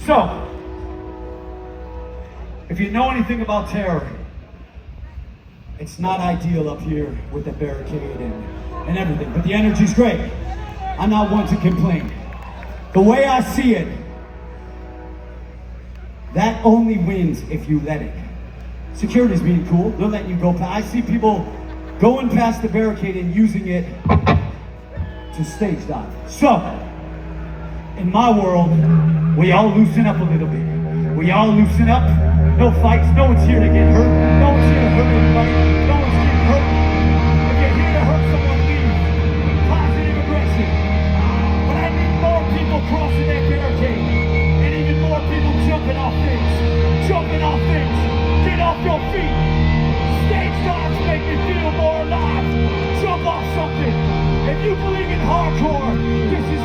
So, if you know anything about terror, it's not ideal up here with the barricade and everything, but the energy's great. I'm not one to complain. The way I see it, that only wins if you let it. Security's being cool, they're letting you go past. I see people going past the barricade and using it to stage dive. So, in my world, we all loosen up a little bit. We all loosen up. No fights, no one's here to get hurt. No one's here to hurt anybody. No one's getting hurt. If you're here to hurt someone, leave. Positive aggression. But I need more people crossing that barricade. And even more people jumping off things. Jumping off things. Get off your feet. Stage dives make me feel more alive. Jump off something. If you believe in hardcore, this is